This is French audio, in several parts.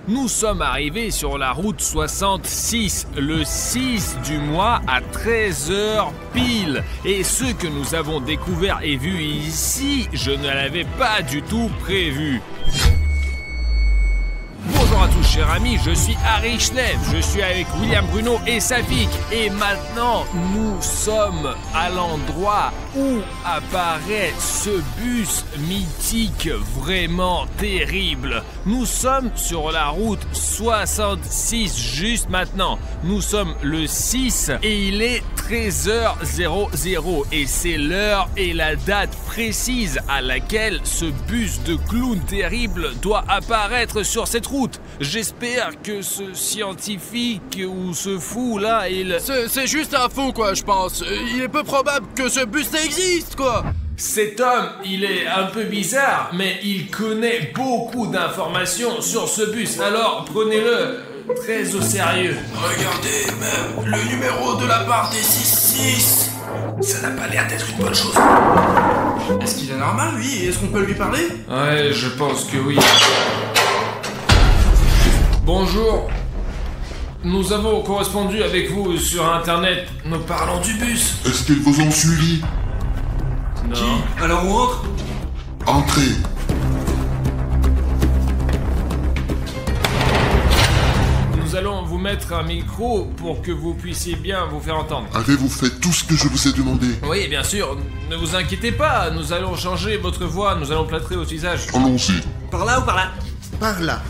Nous sommes arrivés sur la route 66, le 6 du mois à 13h pile. Et ce que nous avons découvert et vu ici, je ne l'avais pas du tout prévu. Bonjour à tous chers amis, je suis Harry Schleff, je suis avec William Bruno et Safik. Et maintenant, nous sommes à l'endroit où apparaît ce bus mythique vraiment terrible. Nous sommes sur la route 66 juste maintenant. Nous sommes le 6 et il est 13h00 et c'est l'heure et la date précise à laquelle ce bus de clown terrible doit apparaître sur cette route. J'espère que ce scientifique ou ce fou là, C'est juste un fou quoi, je pense. Il est peu probable que ce bus existe quoi. Cet homme, il est un peu bizarre, mais il connaît beaucoup d'informations sur ce bus. Alors prenez-le très au sérieux. Regardez même le numéro de la part des 66. Ça n'a pas l'air d'être une bonne chose. Est-ce qu'il est normal lui? Est-ce qu'on peut lui parler? Ouais, je pense que oui. Bonjour. Nous avons correspondu avec vous sur internet. Nous parlons du bus. Est-ce qu'ils vous ont suivi? Non. Alors on rentre? Entrez. Nous allons vous mettre un micro pour que vous puissiez bien vous faire entendre. Avez-vous fait tout ce que je vous ai demandé? Oui, bien sûr. Ne vous inquiétez pas. Nous allons changer votre voix. Nous allons plâtrer votre visage. Allons-y. Par là ou par là? Par là.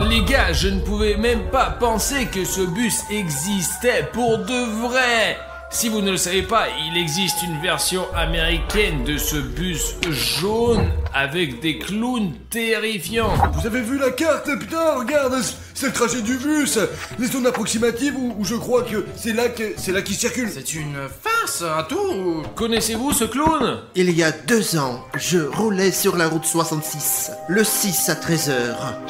Les gars, je ne pouvais même pas penser que ce bus existait pour de vrai. Si vous ne le savez pas, il existe une version américaine de ce bus jaune avec des clowns terrifiants. Vous avez vu la carte? Putain, regarde, c'est le trajet du bus. Les zones approximatives où je crois que c'est là qu'il circule. C'est une farce, un tour ou... Connaissez-vous ce clown? Il y a 2 ans, je roulais sur la route 66. Le 6 à 13h,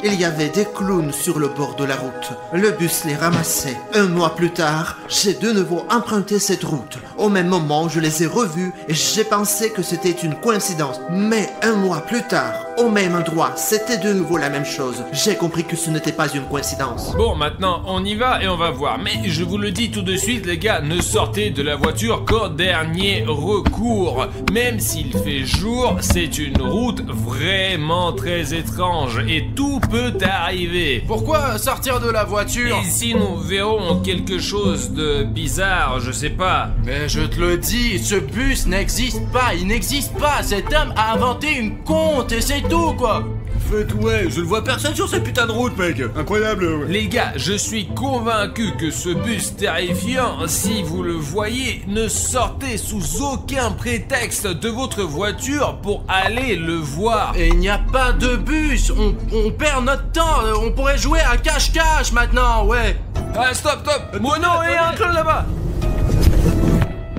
il y avait des clowns sur le bord de la route. Le bus les ramassait. 1 mois plus tard, j'ai de nouveau emprunté cette route. Au même moment, je les ai revus et j'ai pensé que c'était une coïncidence. Mais 1 mois plus tard, au même endroit, c'était de nouveau la même chose. J'ai compris que ce n'était pas une coïncidence. Bon, maintenant, on y va et on va voir. Mais je vous le dis tout de suite, les gars, ne sortez de la voiture qu'en dernier recours. Même s'il fait jour, c'est une route vraiment très étrange et tout peut arriver. Pourquoi sortir de la voiture? Et si nous verrons quelque chose de bizarre, je sais pas. Mais je te le dis, ce bus n'existe pas, il n'existe pas. Cet homme a inventé une conte et c'est tout quoi. En fait, ouais, je ne vois personne sur cette putain de route, mec. Incroyable, ouais. Les gars, je suis convaincu que ce bus terrifiant, si vous le voyez, ne sortez sous aucun prétexte de votre voiture pour aller le voir. Et il n'y a pas de bus, on perd notre temps, on pourrait jouer à cache-cache maintenant, ouais. Ah, stop. Bruno, il y a un clown là-bas.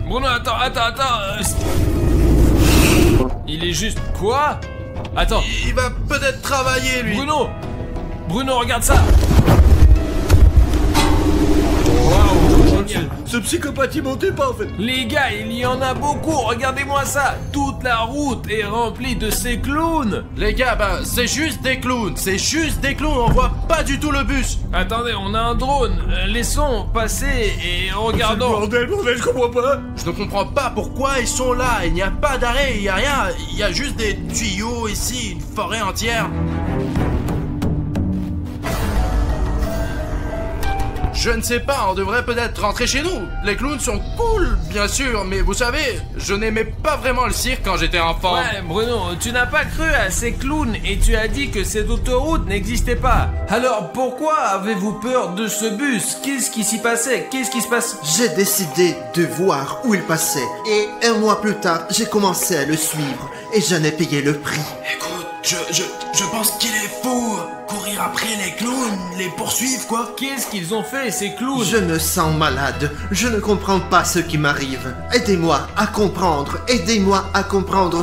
Bruno, attends. Il est juste... Quoi? Attends. Il va peut-être travailler lui. Bruno, regarde ça. Ce psychopathe, il mentait pas, en fait. Les gars, il y en a beaucoup, regardez-moi ça. Toute la route est remplie de ces clowns. Les gars, c'est juste des clowns, on voit pas du tout le bus. Attendez, on a un drone. Laissons passer et regardons. Bordel, je comprends pas. Je ne comprends pas pourquoi ils sont là, il n'y a pas d'arrêt, il n'y a rien, il y a juste des tuyaux ici, une forêt entière. Je ne sais pas, on devrait peut-être rentrer chez nous. Les clowns sont cool, bien sûr, mais vous savez, je n'aimais pas vraiment le cirque quand j'étais enfant. Ouais, Bruno, tu n'as pas cru à ces clowns et tu as dit que cette autoroute n'existait pas. Alors pourquoi avez-vous peur de ce bus? Qu'est-ce qui s'y passait? Qu'est-ce qui se passe? J'ai décidé de voir où il passait. Et 1 mois plus tard, j'ai commencé à le suivre. Et j'en ai payé le prix. Écoute, je pense qu'il est fou. Courir après les clowns, les poursuivre quoi. Qu'est-ce qu'ils ont fait ces clowns? Je me sens malade. Je ne comprends pas ce qui m'arrive. Aidez-moi à comprendre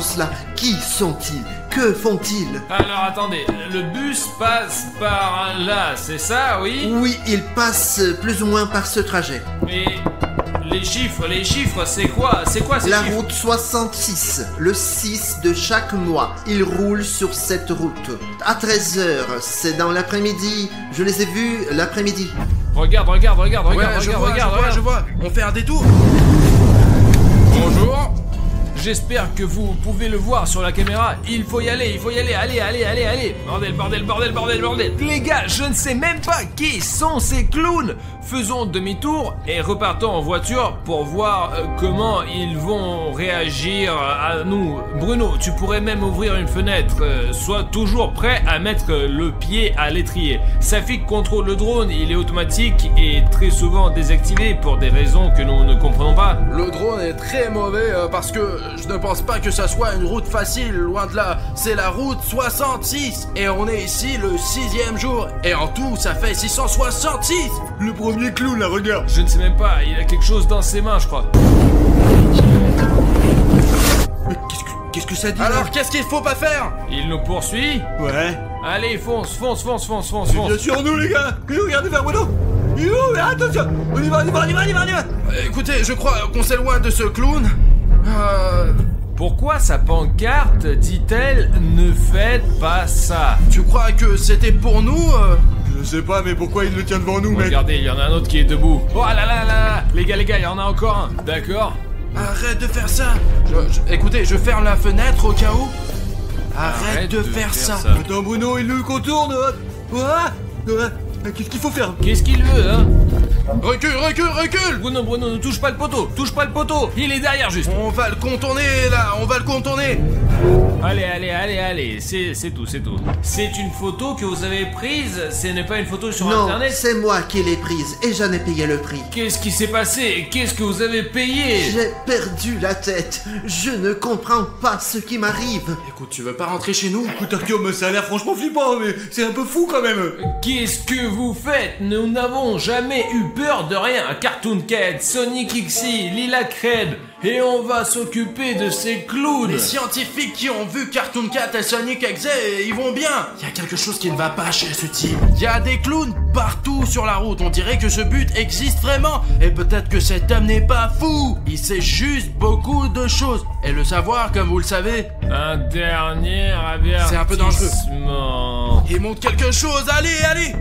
cela. Qui sont-ils? Que font-ils? Alors attendez, le bus passe par là, c'est ça, oui? Oui, ils passent plus ou moins par ce trajet. Mais les chiffres, c'est quoi? C'est quoi ces La chiffres? route 66, le 6 de chaque mois, ils roulent sur cette route. À 13h, c'est dans l'après-midi. Je les ai vus l'après-midi. Regarde, Ouais, je vois. On fait un détour. Bonjour. J'espère que vous pouvez le voir sur la caméra. Il faut y aller. Allez. Bordel. Les gars, je ne sais même pas qui sont ces clowns. Faisons demi-tour et repartons en voiture pour voir comment ils vont réagir à nous. Bruno, tu pourrais même ouvrir une fenêtre. Sois toujours prêt à mettre le pied à l'étrier. Safik contrôle le drone, il est automatique et très souvent désactivé pour des raisons que nous ne comprenons pas. Le drone est très mauvais parce que je ne pense pas que ça soit une route facile, loin de là. C'est la route 66 et on est ici le 6e jour et en tout ça fait 666. Le premier clown, là, regarde. Je ne sais même pas, il a quelque chose dans ses mains, je crois. Mais qu'est-ce que ça dit, là? Alors qu'est-ce qu'il faut pas faire? Il nous poursuit. Ouais. Allez, fonce. Bien sûr, nous, les gars. Et regardez vers Bruno. Attention. On y va. Écoutez, je crois qu'on s'éloigne de ce clown. Pourquoi sa pancarte dit-elle « Ne faites pas ça » Tu crois que c'était pour nous Je sais pas, mais pourquoi il le tient devant nous, mec? Regardez, il y en a un autre qui est debout. Oh là. Les gars, il y en a encore un. D'accord. Arrête de faire ça. Écoutez, je ferme la fenêtre au cas où. Arrête de faire ça. Attends, Bruno, il nous contourne. Qu'est-ce qu'il faut faire? Qu'est-ce qu'il veut, hein? Recule. Bruno, ne touche pas le poteau. Il est derrière, juste. On va le contourner, là. Allez. C'est tout. C'est une photo que vous avez prise. Ce n'est pas une photo sur Non, Internet. c'est moi qui l'ai prise et j'en ai payé le prix. Qu'est-ce qui s'est passé? Qu'est-ce que vous avez payé? J'ai perdu la tête. Je ne comprends pas ce qui m'arrive. Écoute, tu veux pas rentrer chez nous? Écoute, Artyom, ça a l'air franchement flippant, mais c'est un peu fou quand même. Qu'est-ce que vous faites? Nous n'avons jamais eu peur de rien. Cartoon Cat, Sonic XY, Lila Cred. Et on va s'occuper de ces clowns. Les scientifiques qui ont vu Cartoon Cat et Sonic XY, ils vont bien. Il y a quelque chose qui ne va pas chez ce type. Il y a des clowns partout sur la route. On dirait que ce but existe vraiment. Et peut-être que cet homme n'est pas fou. Il sait juste beaucoup de choses. Et le savoir, comme vous le savez, Un dernier avertissement. C'est un peu dangereux. Il montre quelque chose. Allez.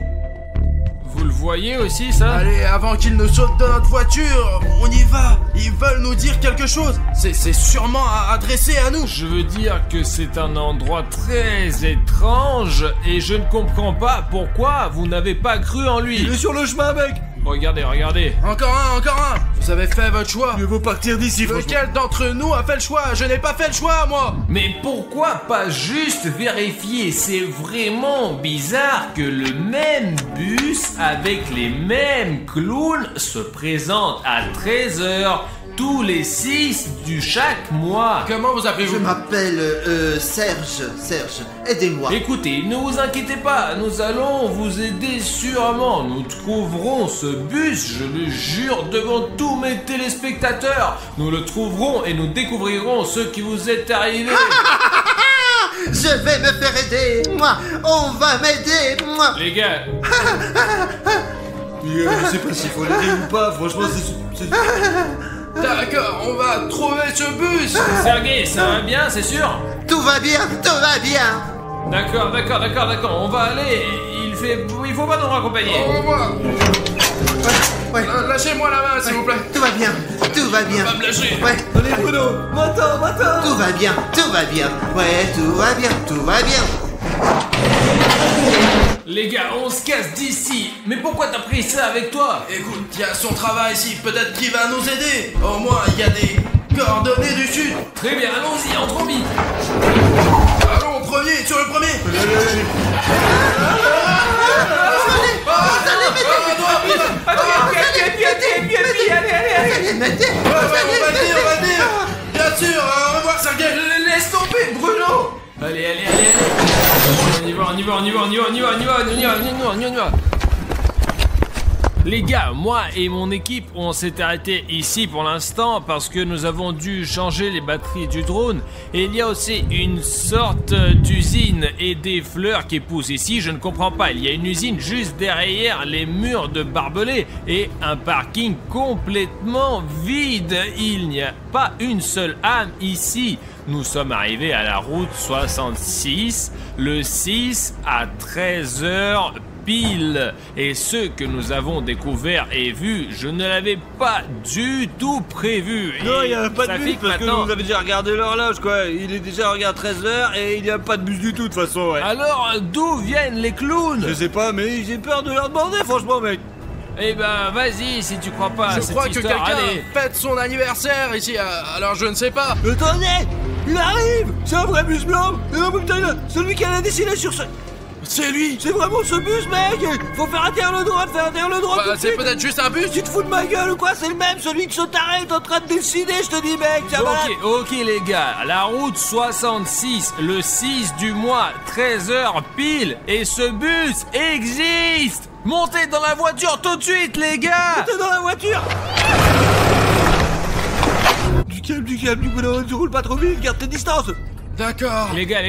Vous le voyez aussi, ça? Allez, avant qu'ils ne sautent de notre voiture, on y va. Ils veulent nous dire quelque chose. C'est sûrement adressé à nous. Je veux dire que c'est un endroit très étrange et je ne comprends pas pourquoi vous n'avez pas cru en lui. Il est sur le chemin, mec. Regardez. Encore un. Vous avez fait votre choix. Mieux vaut partir d'ici, franchement. Lequel d'entre nous a fait le choix? Je n'ai pas fait le choix, moi. Mais pourquoi pas juste vérifier? C'est vraiment bizarre que le même bus avec les mêmes clowns se présente à 13h tous les 6 du chaque mois. Comment vous Je appelez-vous? m'appelle Serge, aidez-moi. Écoutez, ne vous inquiétez pas, nous allons vous aider sûrement. Nous trouverons ce bus, je le jure devant tous mes téléspectateurs. Nous le trouverons et nous découvrirons ce qui vous est arrivé. Je vais me faire aider, moi. On va m'aider, moi. Les gars, Je sais pas s'il faut l'aider ou pas, franchement, c'est... D'accord, on va trouver ce bus. Sergei, ça va bien, c'est sûr? Tout va bien. D'accord, on va aller. Il faut pas nous raccompagner. Au revoir. Ouais, Lâchez-moi la main, s'il vous plaît. tout va bien. Pas me lâcher. Ouais, Allez, Bruno, va-t'en. tout va bien. Ouais, tout va bien. Les gars, on se casse d'ici. Mais pourquoi t'as pris ça avec toi? Écoute, il y a son travail ici. Peut-être qu'il va nous aider. Au moins, il y a des coordonnées du sud. Très bien, allons-y, entrons vite. Allons, sur le premier. Allez, m'aider. On va le dire. Bien sûr, au revoir, Sergei. Laisse tomber, Bruno. Allez. On y va. Les gars, moi et mon équipe, on s'est arrêté ici pour l'instant parce que nous avons dû changer les batteries du drone. Et il y a aussi une sorte d'usine et des fleurs qui poussent ici, je ne comprends pas. Il y a une usine juste derrière les murs de barbelés et un parking complètement vide. Il n'y a pas une seule âme ici. Nous sommes arrivés à la route 66, le 6 à 13h pile. Et ce que nous avons découvert et vu, je ne l'avais pas du tout prévu. Non, il n'y a pas ça de fait bus parce maintenant- que vous avez déjà regardé l'horloge quoi. Il est déjà regarde 13h et il n'y a pas de bus du tout de toute façon, ouais. Alors, d'où viennent les clowns? Je sais pas, mais j'ai peur de leur demander, franchement, mec. Eh ben, vas-y, si tu crois pas à Je cette crois que histoire, quelqu'un allez. fête son anniversaire ici, alors je ne sais pas. Attendez, il arrive. C'est un vrai bus blanc. Et non, putain, celui qui a dessiné sur ce... C'est lui. C'est vraiment ce bus, mec. Faut faire atterrir le droit, faire atterrir le droit tout Bah, de c'est suite. peut-être juste un bus. Tu te fous de ma gueule ou quoi? C'est le même, celui que ce taré est en train de dessiner, je te dis, mec. Ça va. Ok, les gars, la route 66, le 6 du mois, 13h pile, et ce bus existe. Montez dans la voiture tout de suite, les gars. T'es dans la voiture. Du calme, du coup, tu roules pas trop vite, garde tes distances. D'accord. Les gars,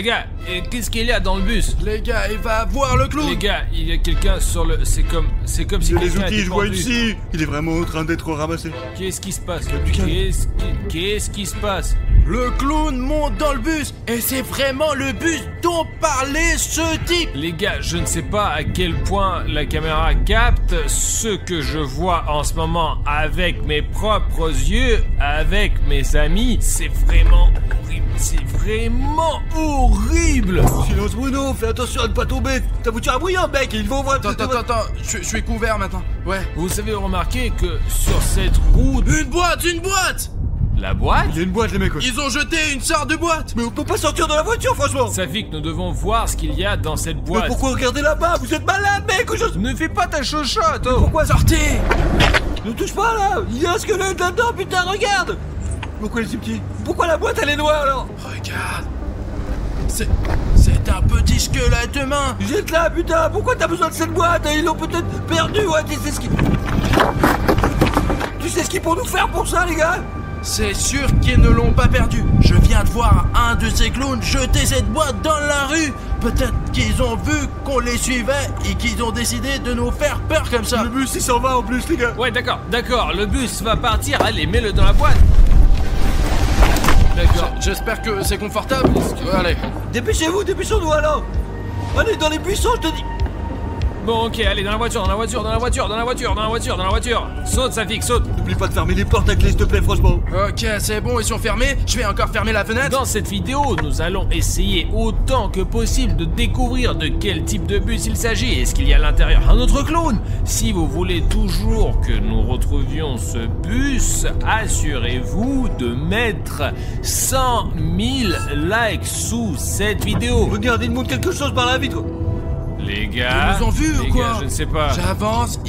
et qu'est-ce qu'il y a dans le bus? Les gars, il va voir le clown. Les gars, il y a quelqu'un sur le... C'est comme si Les quelqu'un outils, était je vois pendu. ici. Il est vraiment en train d'être ramassé. Qu'est-ce qui se passe? du calme. Qu'est-ce qui se passe? Le clown monte dans le bus et c'est vraiment le bus dont parlait ce type. Les gars, je ne sais pas à quel point la caméra capte ce que je vois en ce moment avec mes propres yeux, avec mes amis. C'est vraiment horrible. C'est vraiment horrible. Silence, Bruno, fais attention à ne pas tomber. Ta voiture est bruyante, mec. Ils vont voir. Attends, je suis couvert maintenant. Ouais. Vous avez remarqué que sur cette route... Une boîte. La boîte? Il y a une boîte, les mecs. Ils ont jeté une sorte de boîte. Mais on peut pas sortir de la voiture, franchement. Ça fait que nous devons voir ce qu'il y a dans cette Mais boîte. pourquoi regarder là-bas? Vous êtes malade, mec, ou je... Ne fais pas ta chochotte, oh. Pourquoi Sortez. Ne touche pas, là. Il y a un squelette là-dedans, putain, regarde. Pourquoi il est si petit? Pourquoi la boîte, elle est noire, alors? Regarde. C'est un petit squelette humain. Jette-la, putain. Pourquoi t'as besoin de cette boîte? Ils l'ont peut-être perdu, ouais. Tu sais ce qu'ils... Tu sais ce qu'ils vont nous faire pour ça, les gars? C'est sûr qu'ils ne l'ont pas perdu. Je viens de voir un de ces clowns jeter cette boîte dans la rue. Peut-être qu'ils ont vu qu'on les suivait et qu'ils ont décidé de nous faire peur comme ça. Le bus, il s'en va en plus, les gars. Ouais, d'accord, le bus va partir. Allez, mets-le dans la boîte. D'accord. J'espère que c'est confortable. Allez. Dépêchons-nous, alors. Allez, dans les buissons, je te dis. Bon, ok, allez, dans la voiture. Saute, Safik, saute. N'oublie pas de fermer les portes à clé, s'il te plaît, franchement. Ok, c'est bon, ils sont fermés. Je vais encore fermer la fenêtre. Dans cette vidéo, nous allons essayer autant que possible de découvrir de quel type de bus il s'agit. Est-ce qu'il y a à l'intérieur un autre clown? Si vous voulez toujours que nous retrouvions ce bus, assurez-vous de mettre 100 000 likes sous cette vidéo. Regarde, il monte quelque chose par la vitre. Les gars, Ils nous ont vus ou les quoi? gars, je ne sais pas. J'avance.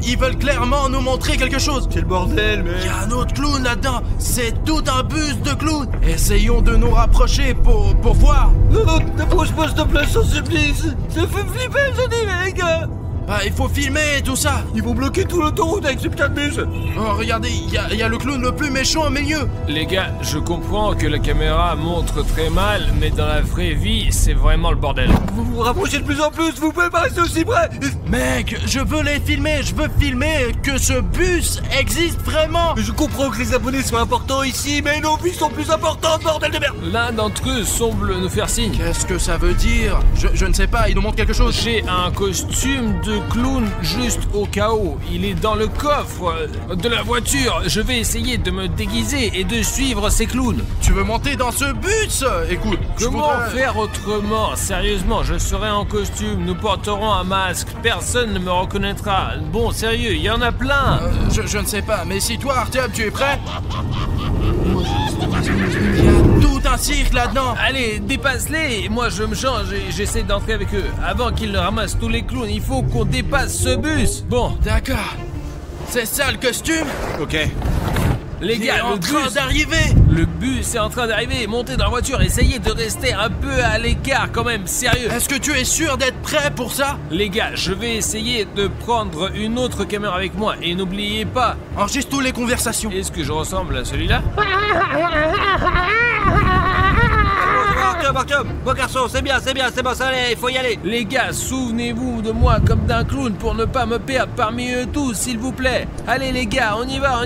Ils veulent clairement nous montrer quelque chose. C'est le bordel, Il y mec. a un autre clown là-dedans. C'est tout un bus de clowns. Essayons de nous rapprocher pour voir. Non, t'approche pas, s'il te plaît, sans supplice. Ça fait flipper, je dis, les gars. Bah, il faut filmer tout ça. Ils vont bloquer tout l'autoroute avec ce putain de bus. Oh, regardez, il y a le clown le plus méchant au milieu. Les gars, je comprends que la caméra montre très mal, mais dans la vraie vie, c'est vraiment le bordel. Vous vous rapprochez de plus en plus, vous pouvez pas rester aussi près. Mec, je veux les filmer. Je veux filmer que ce bus existe vraiment. Je comprends que les abonnés soient importants ici, mais nos vies sont plus importantes, bordel de merde. L'un d'entre eux semble nous faire signe. Qu'est-ce que ça veut dire? Je ne sais pas, il nous montre quelque chose. J'ai un costume de clown juste au cas où. Il est dans le coffre de la voiture. Je vais essayer de me déguiser et de suivre ces clowns. Tu veux monter dans ce bus? Écoute, je Comment voudrais- faire autrement? Sérieusement, je serai en costume, nous porterons un masque, personne ne me reconnaîtra. Bon, sérieux, il y en a plein. Je ne sais pas, mais si toi, Artyom, tu es prêt? Il y a tout un cirque là-dedans. Allez, dépasse-les. Moi, je me change et j'essaie d'entrer avec eux. Avant qu'ils ne ramassent tous les clowns, il faut qu'on dépasse ce bus. Bon, D'accord. C'est ça le costume? Ok. Les Il gars, est en train d'arriver. Le bus est en train d'arriver. Montez dans la voiture, essayez de rester un peu à l'écart quand même, sérieux. Est-ce que tu es sûr d'être prêt pour ça? Les gars, je vais essayer de prendre une autre caméra avec moi. Et n'oubliez pas, Enregistre toutes les conversations. est-ce que je ressemble à celui-là? Artyom, bon garçon, c'est bien, c'est bon, ça allait, il faut y aller. Les gars, souvenez-vous de moi comme d'un clown pour ne pas me perdre parmi eux tous, s'il vous plaît. Allez les gars, on y va.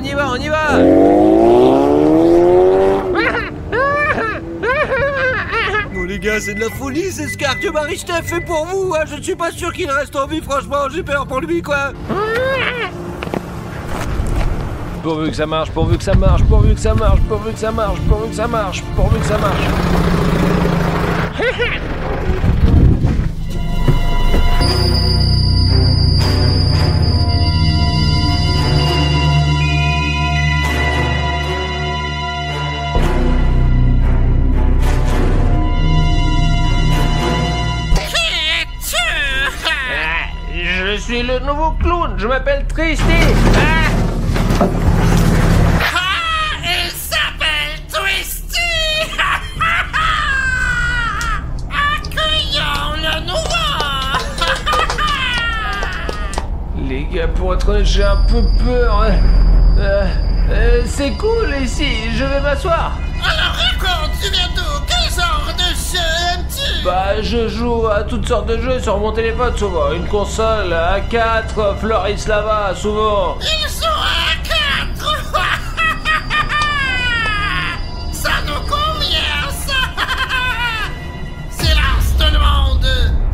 Bon les gars, c'est de la folie, c'est ce qu'Artyom Arichlev fait pour vous, hein. Je ne suis pas sûr qu'il reste en vie, franchement, j'ai peur pour lui, quoi. Pourvu que ça marche. Je suis le nouveau clown, je m'appelle Tristy. Il s'appelle Twisty. Accueillons le nouveau. Les gars, pour être honnête, j'ai un peu peur. C'est cool ici, je vais m'asseoir. Alors raconte, tu viens d'où? Quel genre de jeu aimes-tu? Bah, je joue à toutes sortes de jeux sur mon téléphone souvent. Une console, A4, Floris Lava, souvent. Ils sont à 4. Ça nous convient, ça. Silence tout le monde.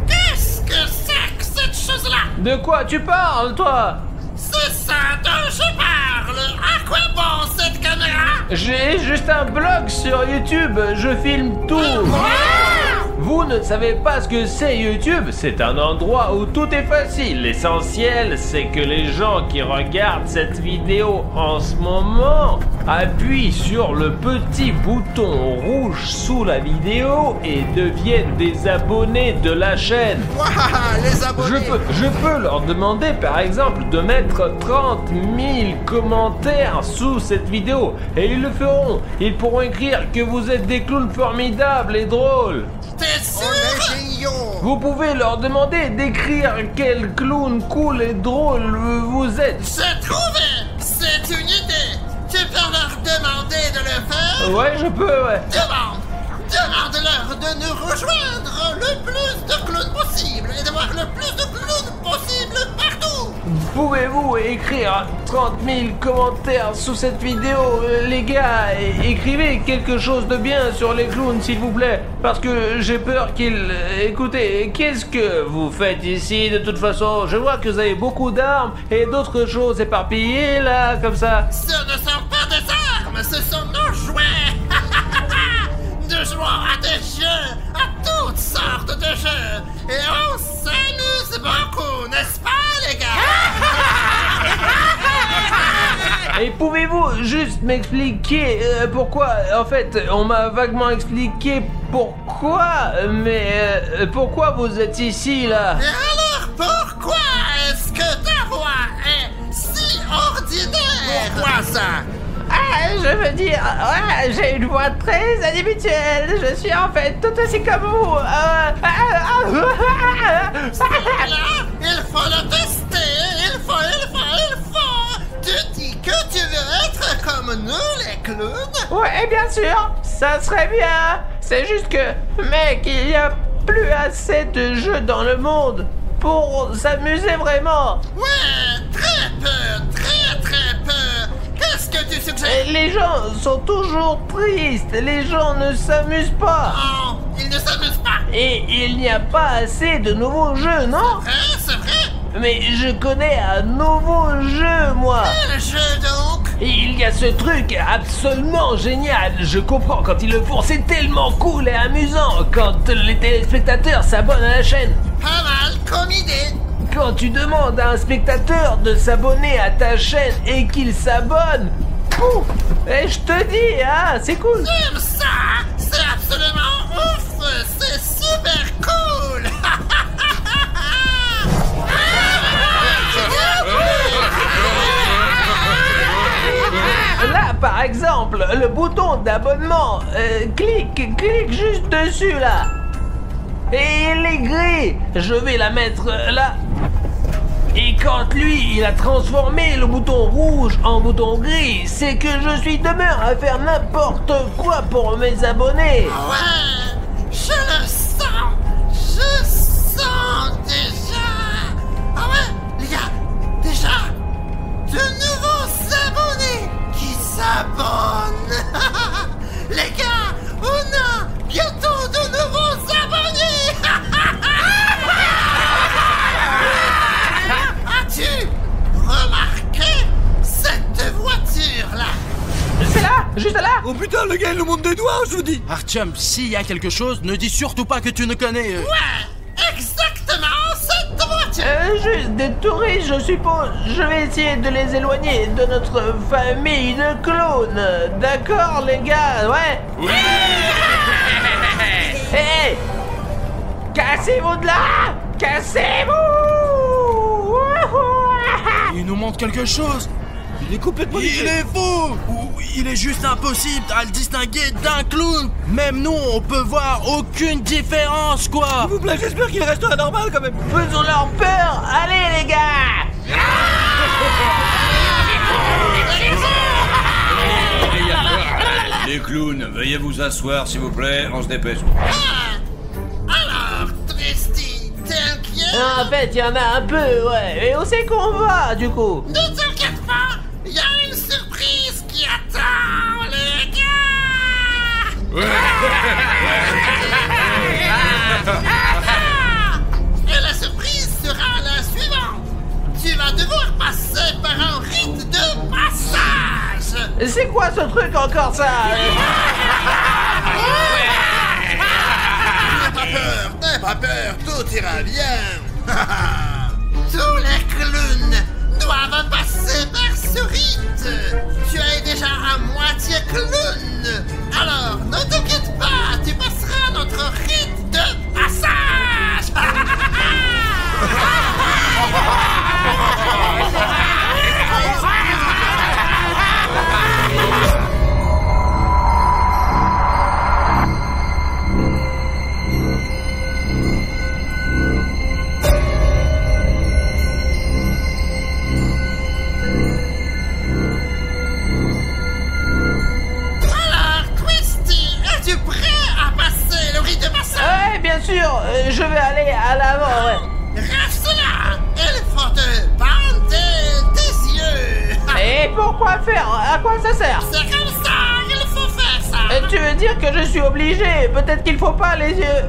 Qu'est-ce que c'est que cette chose-là? De quoi tu parles, toi? C'est ça dont je parle. À quoi bon cette caméra? J'ai juste un blog sur YouTube, je filme tout. Vous ne savez pas ce que c'est YouTube? C'est un endroit où tout est facile. L'essentiel, c'est que les gens qui regardent cette vidéo en ce moment appuient sur le petit bouton rouge sous la vidéo et deviennent des abonnés de la chaîne. Waouh, les abonnés. Je peux leur demander par exemple de mettre 30 000 commentaires sous cette vidéo et ils le feront. Ils pourront écrire que vous êtes des clowns formidables et drôles. T'es sûr? On est géniaux. Vous pouvez leur demander d'écrire quel clown cool et drôle vous êtes. J'ai trouvé! C'est une idée! Tu peux leur demander de le faire? Ouais, je peux, ouais. Demande-leur de nous rejoindre le plus de clowns possible et d'avoir le plus de clowns possible partout! Pouvez-vous écrire 30 000 commentaires sous cette vidéo? Les gars, écrivez quelque chose de bien sur les clowns, s'il vous plaît. Parce que j'ai peur qu'ils... Écoutez, qu'est-ce que vous faites ici, de toute façon? Je vois que vous avez beaucoup d'armes et d'autres choses éparpillées, là, comme ça. Ce ne sont pas des armes, ce sont nos jouets! Nous jouons à des jeux, à toutes sortes de jeux. Et on s'amuse beaucoup, n'est-ce pas, les gars? Et pouvez-vous juste m'expliquer pourquoi? En fait, on m'a vaguement expliqué pourquoi, mais pourquoi vous êtes ici, là? Et alors, pourquoi est-ce que ta voix est si ordinaire? Pourquoi ça? Je veux dire, ouais, j'ai une voix très inhabituelle. Je suis en fait tout aussi comme vous. Là, il faut le tester. Il faut. Tu dis que tu veux être comme nous, les clowns? Ouais, bien sûr, ça serait bien. C'est juste que, mec, il y a plus assez de jeux dans le monde pour s'amuser vraiment. Ouais, très peu, très peu. Qu'est-ce que tu suggères? Les gens sont toujours tristes. Les gens ne s'amusent pas. Oh, ils ne s'amusent pas. Et il n'y a pas assez de nouveaux jeux, non? C'est vrai? Mais je connais un nouveau jeu, moi. Quel jeu donc? Il y a ce truc absolument génial. Je comprends quand ils le font. C'est tellement cool et amusant quand les téléspectateurs s'abonnent à la chaîne. Pas mal comme idée. Quand tu demandes à un spectateur de s'abonner à ta chaîne et qu'il s'abonne, pouf, et je te dis, hein, c'est cool. J'aime ça. C'est absolument ouf. C'est super cool. Là, par Par exemple, le bouton d'abonnement. Clique juste dessus là. Et il est gris. Je vais la mettre là. Et quand lui, il a transformé le bouton rouge en bouton gris, c'est que je suis demeuré à faire n'importe quoi pour mes abonnés. Ouais, je le sens. Je sens déjà. Ah ouais, les gars, déjà, de nouveaux abonnés qui s'abonnent. Les gars, on a bientôt de nouveaux abonnés. As-tu remarqué cette voiture-là? C'est là, juste là. Oh putain, le gars, il nous montre des doigts, je vous dis. Artyom, s'il y a quelque chose, ne dis surtout pas que tu ne connais. Ouais, exactement cette voiture. Juste des touristes, je suppose. Je vais essayer de les éloigner de notre famille de clowns. D'accord, les gars, ouais? Oui. Hé! Cassez-vous de là! Cassez-vous! Il nous montre quelque chose. Il est complètement Il est fou. Ou il est juste impossible à le distinguer d'un clown. Même nous, on peut voir aucune différence, quoi. S'il vous plaît, j'espère qu'il restera normal quand même. Faisons leur peur! Allez, les gars! Les clowns, veuillez vous asseoir s'il vous plaît, on se dépêche. Alors, Tristy, t'es inquiet? En fait, il y en a un peu, ouais. Et où c'est qu'on va, du coup? Ne t'inquiète pas, il y a une surprise qui attend, les gars. Et la surprise sera la suivante. Tu vas devoir passer par un rite de passage. C'est quoi ce truc encore, ça? N'aie pas peur, tout ira bien. Tous les clowns doivent passer par ce rite. Tu es déjà à moitié clown. Alors, ne t'inquiète pas, tu passeras notre rite de passage. Bien sûr, je vais aller à l'avant, ouais. Reste là. Il faut te bander tes yeux. Et pourquoi faire? À quoi ça sert? C'est comme ça, il faut faire ça. Tu veux dire que je suis obligé? Peut-être qu'il faut pas les yeux.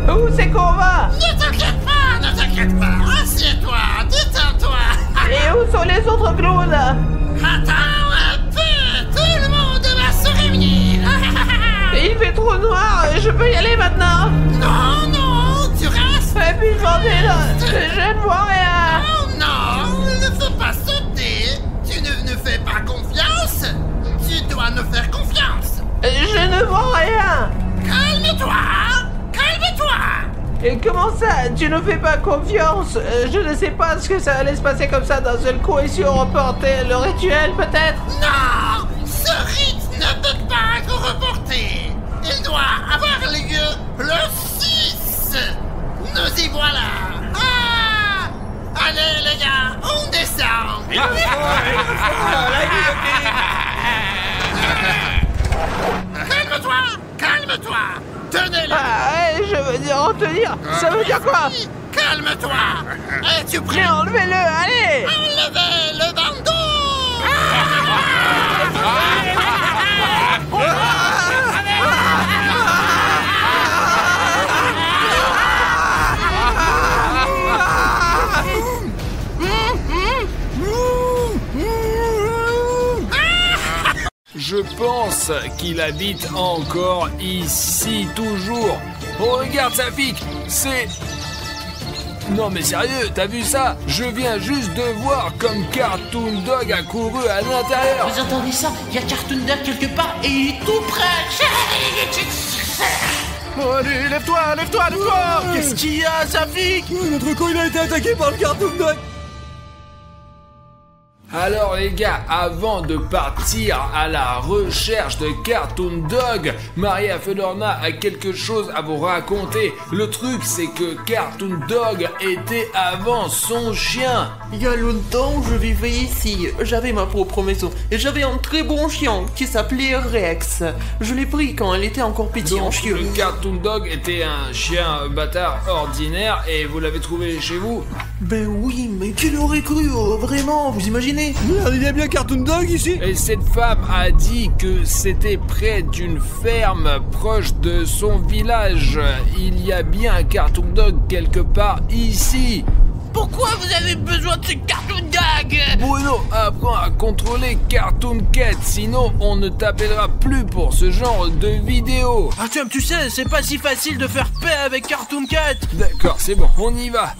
Où c'est qu'on va? Ne t'inquiète pas, assieds-toi, détends-toi. Et où sont les autres clowns? Attends un peu, tout le monde va se réunir. Il fait trop noir, je peux y aller maintenant? Non, tu restes. Et puis j'en ai là, je ne vois rien. Non, ne faut pas sauter. Tu ne fais pas confiance. Tu dois nous faire confiance. Je ne vois rien. Calme-toi. Et comment ça? Tu ne fais pas confiance? Je ne sais pas ce que ça allait se passer comme ça d'un seul coup et si on reportait le rituel peut-être? Non, ce rite ne peut pas être reporté. Il doit avoir lieu le 6. Nous y voilà. Allez les gars, on descend. Calme-toi. Tenez-le. Je veux dire en tenir. Ça veut dire quoi? Calme-toi. Es-tu prêt? Mais enlevez-le, allez. Enlevez le bandeau. Je pense qu'il habite encore ici, toujours. Oh, regarde sa pique, c'est... Non mais sérieux, t'as vu ça? Je viens juste de voir comme Cartoon Dog a couru à l'intérieur. Vous entendez ça? Il y a Cartoon Dog quelque part et il est tout près. Bon, allez, lève-toi. Qu'est-ce qu'il y a, Safik? Notre camp il a été attaqué par le Cartoon Dog. Alors les gars, avant de partir à la recherche de Cartoon Dog, Maria Fedorna a quelque chose à vous raconter. Le truc, c'est que Cartoon Dog était avant son chien. Il y a longtemps, je vivais ici. J'avais ma propre maison. Et j'avais un très bon chien qui s'appelait Rex. Je l'ai pris quand elle était encore petite en Donc chiot. le Cartoon Dog était un chien bâtard ordinaire et vous l'avez trouvé chez vous? Ben oui, mais qui l'aurait cru, vraiment, vous imaginez? Merde, il y a bien Cartoon Dog ici. Et cette femme a dit que c'était près d'une ferme proche de son village. Il y a bien un Cartoon Dog quelque part ici. Pourquoi vous avez besoin de ce Cartoon Dog? Bruno, apprends à contrôler Cartoon Cat, sinon on ne t'appellera plus pour ce genre de vidéo. Artyom, tu sais, c'est pas si facile de faire paix avec Cartoon Cat. D'accord, c'est bon, on y va.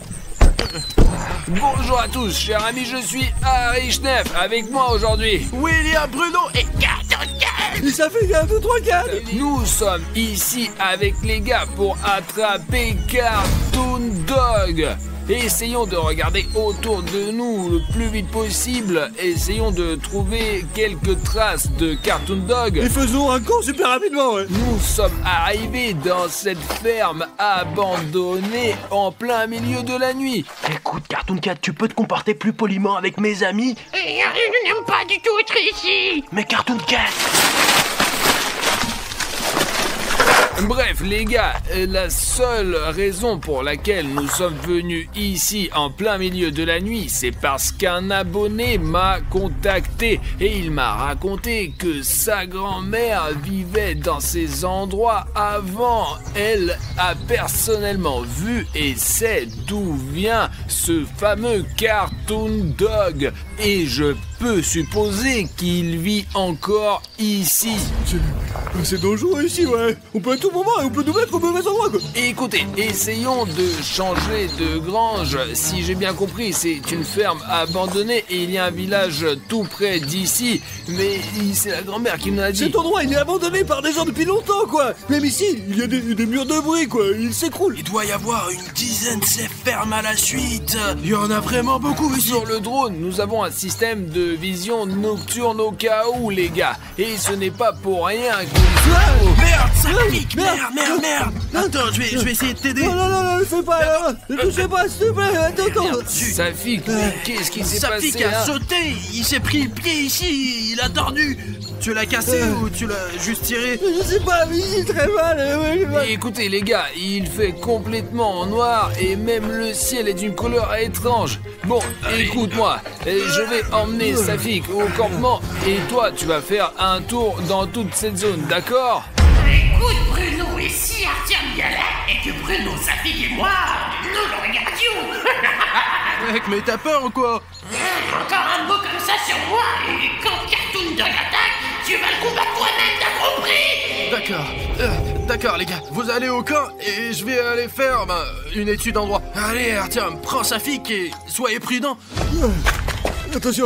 Bonjour à tous, chers amis, je suis Harry Schneff. Avec moi aujourd'hui, William Bruno et Cartoon Cat. Et ça fait 1, 2, 3, 4. nous sommes ici avec les gars pour attraper Cartoon Dog. Essayons de regarder autour de nous le plus vite possible. Essayons de trouver quelques traces de Cartoon Dog. Et faisons un camp super rapidement, ouais. Nous sommes arrivés dans cette ferme abandonnée en plein milieu de la nuit. Écoute, Cartoon Cat, tu peux te comporter plus poliment avec mes amis? Je n'aime pas du tout être ici. Mais Cartoon Cat! Bref, les gars, la seule raison pour laquelle nous sommes venus ici en plein milieu de la nuit, c'est parce qu'un abonné m'a contacté et il m'a raconté que sa grand-mère vivait dans ces endroits avant. Elle a personnellement vu et sait d'où vient ce fameux Cartoon Dog. Et je peux supposer qu'il vit encore ici. C'est dangereux ici, ouais. On peut à tout moment et on peut nous mettre au mauvais endroit, quoi. Écoutez, essayons de changer de grange. Si j'ai bien compris, c'est une ferme abandonnée et il y a un village tout près d'ici. Mais c'est la grand-mère qui me l'a dit. Cet endroit, il est abandonné par des gens depuis longtemps, quoi. Même ici, il y a des murs de bruit, quoi. Il s'écroule. Il doit y avoir une dizaine de ces fermes à la suite. Il y en a vraiment beaucoup ici. Sur le drone, nous avons un système de vision nocturne au cas où, les gars. Et ce n'est pas pour rien que... Merde, ça pique. Merde. Attends, je vais essayer de t'aider. Non, ne fais pas, ne touchez pas, s'il te plaît. Attends. Safik, qu'est-ce qui s'est passé Safik a là? sauté. Il s'est pris le pied ici. Il a tordu. Tu l'as cassé ou tu l'as juste tiré? Je sais pas, mais j'ai très mal. Et écoutez les gars, il fait complètement en noir et même le ciel est d'une couleur étrange. Bon, écoute-moi, je vais emmener Safik au campement et toi tu vas faire un tour dans toute cette zone, d'accord? Écoute Bruno, et si Artyom y allait et que Bruno, Safik et moi, nous le regardions? Mec, mais t'as peur ou quoi? Encore un mot comme ça sur moi, et quand Cartoon Dog attaque, tu vas le combattre toi-même, t'as compris? D'accord les gars, vous allez au camp et je vais aller faire une étude en droit. Allez Artyom, prends Safik et soyez prudent. Attention.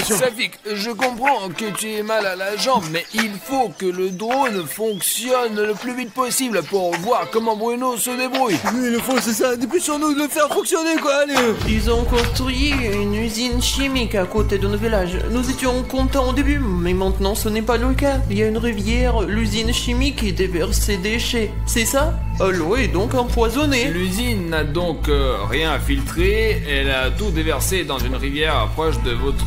Safik, je comprends que tu aies mal à la jambe, mais il faut que le drone fonctionne le plus vite possible pour voir comment Bruno se débrouille. Oui, le fond, c'est ça. Dépêchons-nous de le faire fonctionner, quoi. Allez. Ils ont construit une usine chimique à côté de nos villages. Nous étions contents au début, mais maintenant ce n'est pas le cas. Il y a une rivière, l'usine chimique qui déverse ses déchets. C'est ça? L'eau est donc empoisonnée. L'usine n'a donc rien filtré, elle a tout déversé dans une rivière proche de votre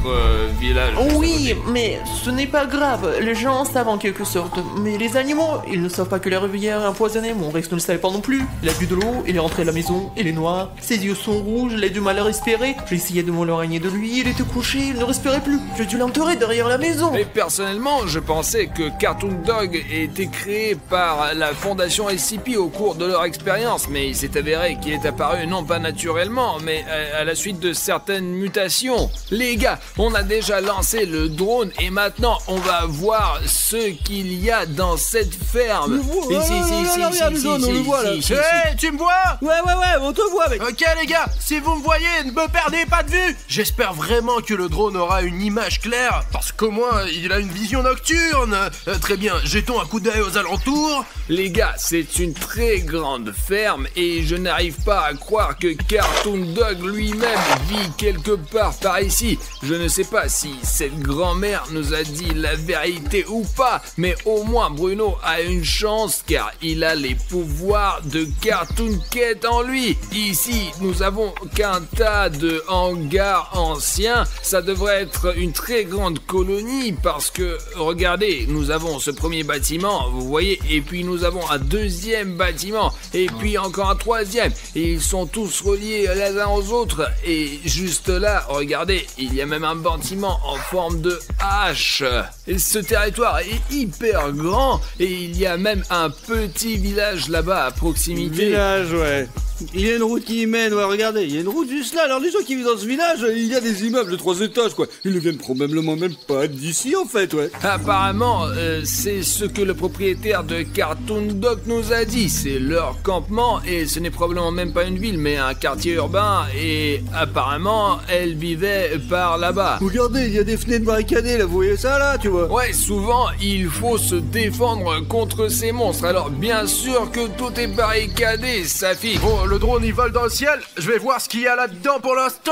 village. Oui, mais ce n'est pas grave. Les gens savent en quelque sorte. Mais les animaux, ils ne savent pas que la rivière est empoisonnée. Mon Rex ne le savait pas non plus. Il a bu de l'eau, il est rentré à la maison, il est noir. Ses yeux sont rouges, il a du mal à respirer. J'ai essayé de m'éloigner de lui, il était couché, il ne respirait plus. J'ai dû l'enterrer derrière la maison. Et personnellement, je pensais que Cartoon Dog était créé par la fondation SCP au cours de leur expérience, mais il s'est avéré qu'il est apparu non pas naturellement, mais à la suite de certaines mutations. Les gars, on a déjà lancé le drone et maintenant on va voir ce qu'il y a dans cette ferme. On le voit là. Hey, tu me vois? Ouais, on te voit mec. Ok les gars, si vous me voyez, ne me perdez pas de vue. J'espère vraiment que le drone aura une image claire, parce qu'au moins il a une vision nocturne. Très bien, jetons un coup d'œil aux alentours. Les gars, c'est une très grande ferme et je n'arrive pas à croire que Cartoon Dog lui-même vit quelque part par ici. Je ne sais pas si cette grand-mère nous a dit la vérité ou pas, mais au moins Bruno a une chance car il a les pouvoirs de Cartoon Cat en lui. Ici, nous avons qu'un tas de hangars anciens. Ça devrait être une très grande colonie parce que, regardez, nous avons ce premier bâtiment, vous voyez, et puis nous avons un deuxième bâtiment, et puis encore un troisième, et ils sont tous reliés les uns aux autres, et juste là, regardez, il y a même un bâtiment en forme de H. Et ce territoire est hyper grand, et il y a même un petit village là-bas à proximité. Village, ouais. Il y a une route qui y mène, ouais, regardez, il y a une route juste là. Alors les gens qui vivent dans ce village, il y a des immeubles de 3 étages, quoi. Ils ne viennent probablement même pas d'ici, en fait, ouais. Apparemment, c'est ce que le propriétaire de Cartoon Dog nous a dit. C'est leur campement et ce n'est probablement même pas une ville, mais un quartier urbain. Et apparemment, elle vivait par là-bas. Regardez, il y a des fenêtres barricadées, là, vous voyez ça, là, tu vois. Ouais, souvent, il faut se défendre contre ces monstres. Alors, bien sûr que tout est barricadé, Safi. Bon, le drone il vole dans le ciel, je vais voir ce qu'il y a là-dedans pour l'instant.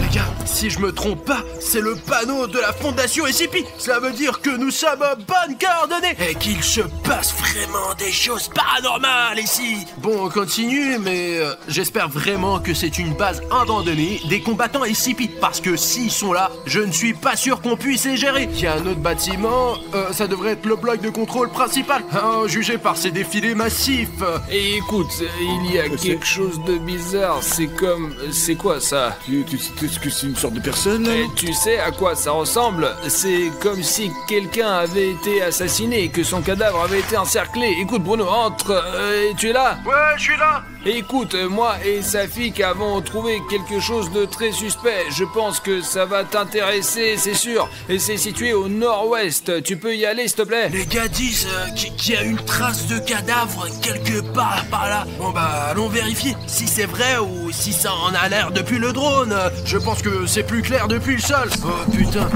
Les gars, si je me trompe pas, c'est le panneau de la fondation SCP. Cela veut dire que nous sommes à bonnes coordonnées et qu'il se passe vraiment des choses paranormales ici. Bon, on continue, mais j'espère vraiment que c'est une base abandonnée des combattants SCP. Parce que s'ils sont là, je ne suis pas sûr qu'on puisse les gérer. Il y a un autre bâtiment, ça devrait être le bloc de contrôle principal. Jugé par ces défilés massifs. Et écoute, il y a quelque chose de bizarre. C'est quoi ça? Est-ce que c'est une sorte de personne, là? Et tu sais à quoi ça ressemble? C'est comme si quelqu'un avait été assassiné et que son cadavre avait été encerclé. Écoute Bruno, entre. Tu es là? Ouais, je suis là. Écoute, moi et Safik avons trouvé quelque chose de très suspect. Je pense que ça va t'intéresser, c'est sûr. Et c'est situé au nord-ouest. Tu peux y aller, s'il te plaît? Les gars disent qu'il y a une trace de cadavre quelque part par là. Bon bah, allons vérifier si c'est vrai ou si ça en a l'air depuis le drone. Je pense que c'est plus clair depuis le sol. Oh putain.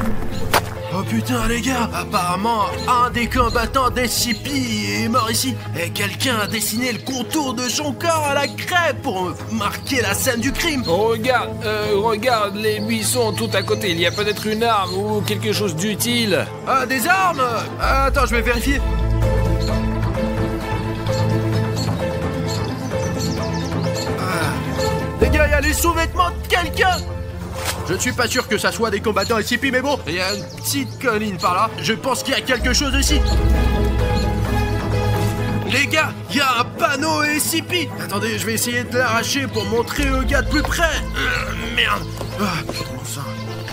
Oh putain les gars, apparemment un des combattants d'SCP est mort ici et quelqu'un a dessiné le contour de son corps à la craie pour marquer la scène du crime. Regarde les buissons tout à côté, il y a peut-être une arme ou quelque chose d'utile. Ah, des armes? Attends, je vais vérifier. Les gars, il y a les sous-vêtements de quelqu'un. Je ne suis pas sûr que ça soit des combattants SCP, mais bon, il y a une petite colline par là. Je pense qu'il y a quelque chose ici. Les gars, il y a un panneau SCP. Attendez, je vais essayer de l'arracher pour montrer aux gars de plus près. Merde. Enfin.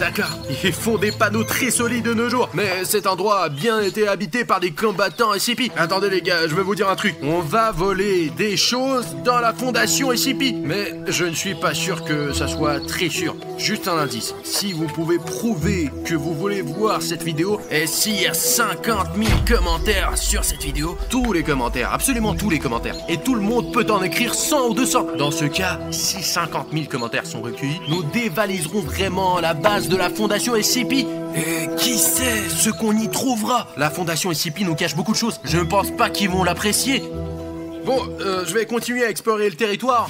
D'accord, ils font des panneaux très solides de nos jours. Mais cet endroit a bien été habité par des combattants SCP. Attendez les gars, je vais vous dire un truc. On va voler des choses dans la fondation SCP. Mais je ne suis pas sûr que ça soit très sûr. Juste un indice. Si vous pouvez prouver que vous voulez voir cette vidéo, et s'il y a 50 000 commentaires sur cette vidéo, tous les commentaires, absolument tous les commentaires, et tout le monde peut en écrire 100 ou 200. Dans ce cas, si 50 000 commentaires sont recueillis, nous dévaliserons vraiment la base de la fondation SCP. Et qui sait ce qu'on y trouvera? La fondation SCP nous cache beaucoup de choses. Je ne pense pas qu'ils vont l'apprécier. Bon, je vais continuer à explorer le territoire.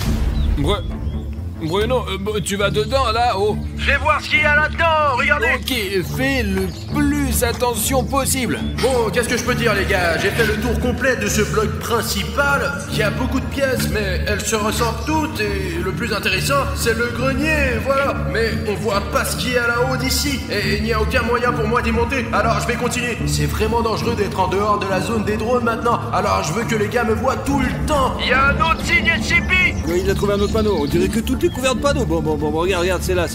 Bruno, tu vas dedans là, oh. Je vais voir ce qu'il y a là-dedans, regardez. Ok, fais le plus attention possible. Bon, qu'est-ce que je peux dire les gars? J'ai fait le tour complet de ce bloc principal. Il y a beaucoup de pièces, mais elles se ressemblent toutes. Et le plus intéressant, c'est le grenier, voilà. Mais on voit pas ce qu'il y a là-haut d'ici. Et il n'y a aucun moyen pour moi d'y monter. Alors je vais continuer. C'est vraiment dangereux d'être en dehors de la zone des drones maintenant. Alors je veux que les gars me voient tout le temps. Il y a un autre signe SCP. Il a trouvé un autre panneau, on dirait que tout est couvert de panneaux. Bon, regarde, c'est là,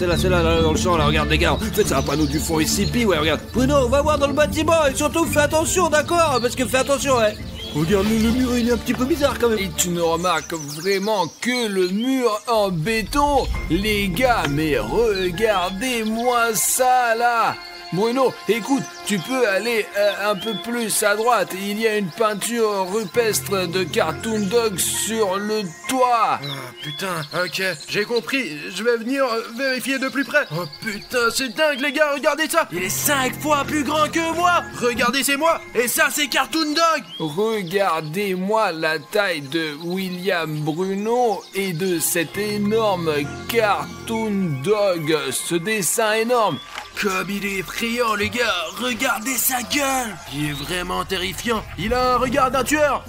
dans le champ, là, regarde les gars. En fait, c'est un panneau du fond SCP, ouais, regarde. Bruno, on va voir dans le bâtiment et surtout fais attention, d'accord? Parce que fais attention, ouais. Regarde, le mur, il est un petit peu bizarre quand même. Et tu ne remarques vraiment que le mur en béton? Les gars, mais regardez-moi ça là! Bruno, écoute, tu peux aller un peu plus à droite. Il y a une peinture rupestre de Cartoon Dog sur le toit. Oh putain, ok, j'ai compris. Je vais venir vérifier de plus près. Oh putain, c'est dingue les gars, regardez ça. Il est 5 fois plus grand que moi. Regardez, c'est moi. Et ça, c'est Cartoon Dog. Regardez-moi la taille de William Bruno et de cet énorme Cartoon Dog. Ce dessin énorme. Comme il est effrayant les gars, regardez sa gueule. Il est vraiment terrifiant. Il a un regard d'un tueur.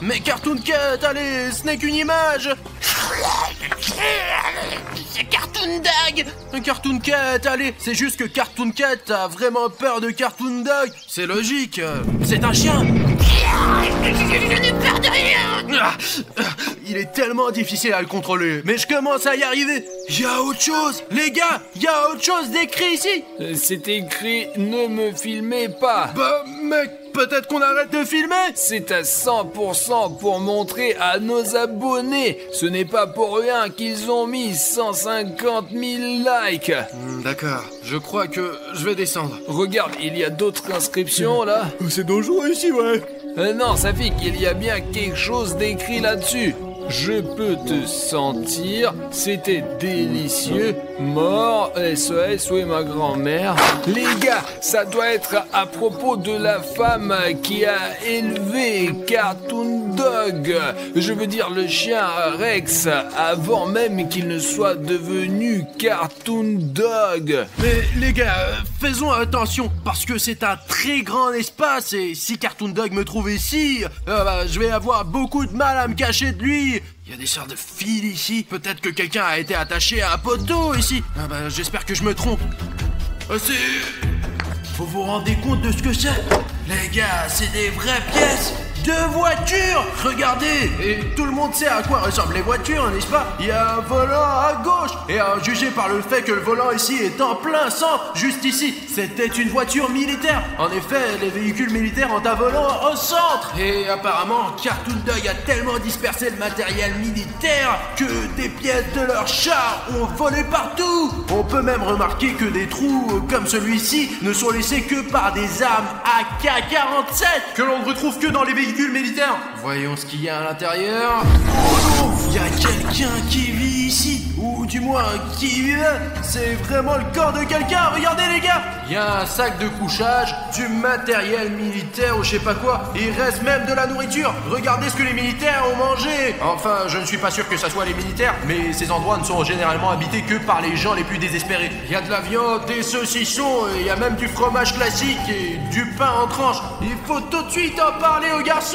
Mais Cartoon Cat, allez, ce n'est qu'une image. C'est Cartoon Dog. Cartoon Cat, allez, c'est juste que Cartoon Cat a vraiment peur de Cartoon Dog. C'est logique, c'est un chien. Je n'ai peur de rien. Il est tellement difficile à le contrôler, mais je commence à y arriver. Il y a autre chose, les gars, il y a autre chose d'écrit ici. C'est écrit « Ne me filmez pas ». Bah mec, peut-être qu'on arrête de filmer. C'est à 100% pour montrer à nos abonnés. Ce n'est pas pour rien qu'ils ont mis 150 000 likes. D'accord, je crois que je vais descendre. Regarde, il y a d'autres inscriptions là. C'est dangereux ici, ouais. Non, Safik, il y a bien quelque chose d'écrit là-dessus. Je peux te sentir, c'était délicieux, mort, SOS, où est ma grand-mère? Les gars, ça doit être à propos de la femme qui a élevé Cartoon Dog. Je veux dire le chien Rex, avant même qu'il ne soit devenu Cartoon Dog. Mais les gars, faisons attention, parce que c'est un très grand espace, et si Cartoon Dog me trouve ici, je vais avoir beaucoup de mal à me cacher de lui. Il y a des sortes de fils ici. Peut-être que quelqu'un a été attaché à un poteau ici. J'espère que je me trompe. Faut vous rendre compte de ce que c'est. Les gars, c'est des vraies pièces de voitures. Regardez. Et tout le monde sait à quoi ressemblent les voitures, n'est-ce pas? Il y a un volant à gauche. Et à juger par le fait que le volant ici est en plein centre, juste ici, c'était une voiture militaire. En effet, les véhicules militaires ont un volant au centre. Et apparemment, Cartoon Dog a tellement dispersé le matériel militaire que des pièces de leurs chars ont volé partout. On peut même remarquer que des trous comme celui-ci ne sont laissés que par des armes AK-47 que l'on ne retrouve que dans les véhicules militaires. Voyons ce qu'il y a à l'intérieur. Oh non, il y a quelqu'un qui vit ici, ou du moins qui vivait. C'est vraiment le corps de quelqu'un. Regardez les gars, il y a un sac de couchage, du matériel militaire ou je sais pas quoi. Il reste même de la nourriture. Regardez ce que les militaires ont mangé. Enfin, je ne suis pas sûr que ça soit les militaires, mais ces endroits ne sont généralement habités que par les gens les plus désespérés. Il y a de la viande, des saucissons, il y a même du fromage classique et du pain en tranches. Il faut tout de suite en parler aux garçons.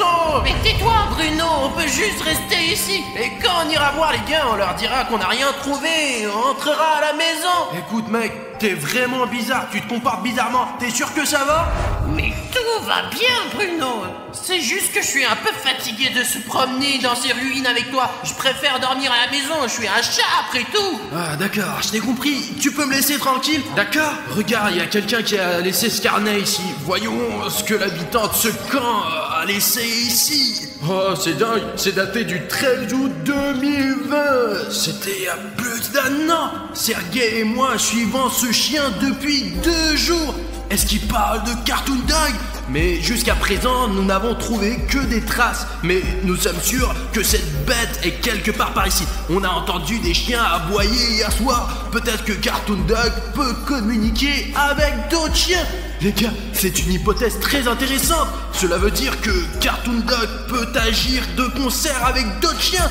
Mais tais-toi Bruno, on peut juste rester ici. Et quand on ira voir les gars, on leur dira qu'on n'a rien trouvé. On rentrera à la maison. Écoute mec, t'es vraiment bizarre, tu te comportes bizarrement. T'es sûr que ça va? Mais tout va bien Bruno. C'est juste que je suis un peu fatigué de se promener dans ces ruines avec toi. Je préfère dormir à la maison, je suis un chat après tout. Ah d'accord, je t'ai compris. Tu peux me laisser tranquille? D'accord. Regarde, il y a quelqu'un qui a laissé ce carnet ici. Voyons ce que l'habitant de ce camp a laissé ici. Oh, c'est dingue, c'est daté du 13 août 2020. C'était il y a plus d'un an. Sergei et moi suivons ce chien depuis 2 jours. Est-ce qu'il parle de Cartoon Dog? Mais jusqu'à présent, nous n'avons trouvé que des traces. Mais nous sommes sûrs que cette bête est quelque part par ici. On a entendu des chiens aboyer hier soir. Peut-être que Cartoon Dog peut communiquer avec d'autres chiens. Les gars, c'est une hypothèse très intéressante. Cela veut dire que Cartoon Dog peut agir de concert avec d'autres chiens.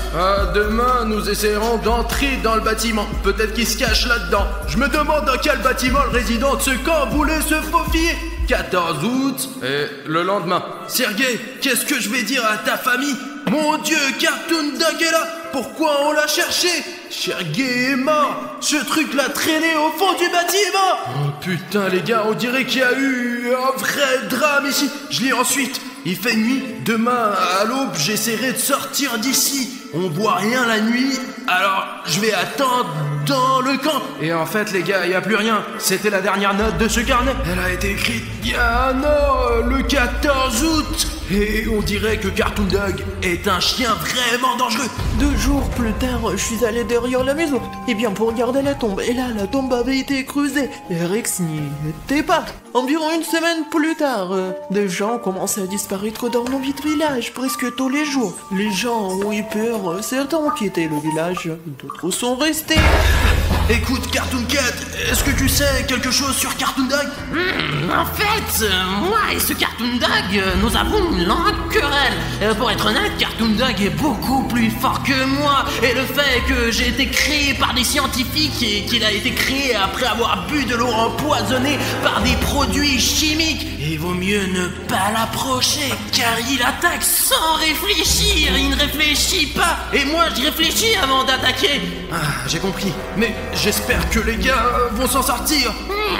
Demain, nous essaierons d'entrer dans le bâtiment. Peut-être qu'il se cache là-dedans. Je me demande dans quel bâtiment le résident de ce camp voulait se faufiler. 14 août, et le lendemain. Sergei, qu'est-ce que je vais dire à ta famille? Mon Dieu, Cartoon Dog est là. Pourquoi on l'a cherché? Sergei est mort. Ce truc l'a traîné au fond du bâtiment. Oh putain les gars, on dirait qu'il y a eu un vrai drame ici. Je lis ensuite. il fait nuit. Demain, à l'aube, j'essaierai de sortir d'ici. On voit rien la nuit, alors je vais attendre dans le camp. Et en fait, les gars, y a plus rien. C'était la dernière note de ce carnet. Elle a été écrite il y a un an, le 14 août. Et on dirait que Cartoon Dog est un chien vraiment dangereux. 2 jours plus tard, je suis allé derrière la maison. Et bien pour regarder la tombe. Et là, la tombe avait été creusée. Et Rex n'y était pas. Environ une semaine plus tard, des gens commençaient à disparaître dans nos vides villages presque tous les jours. Les gens ont eu peur, certains ont quitté le village, d'autres sont restés. Écoute, Cartoon Cat, est-ce que tu sais quelque chose sur Cartoon Dog? En fait, moi et ce Cartoon Dog, nous avons une longue querelle. Pour être honnête, Cartoon Dog est beaucoup plus fort que moi. Et le fait que j'ai été créé par des scientifiques et qu'il a été créé après avoir bu de l'eau empoisonnée par des produits chimiques, il vaut mieux ne pas l'approcher, car il attaque sans réfléchir. Il ne réfléchit pas. Et moi, je réfléchis avant d'attaquer. Ah, j'ai compris. Mais j'espère que les gars vont s'en sortir.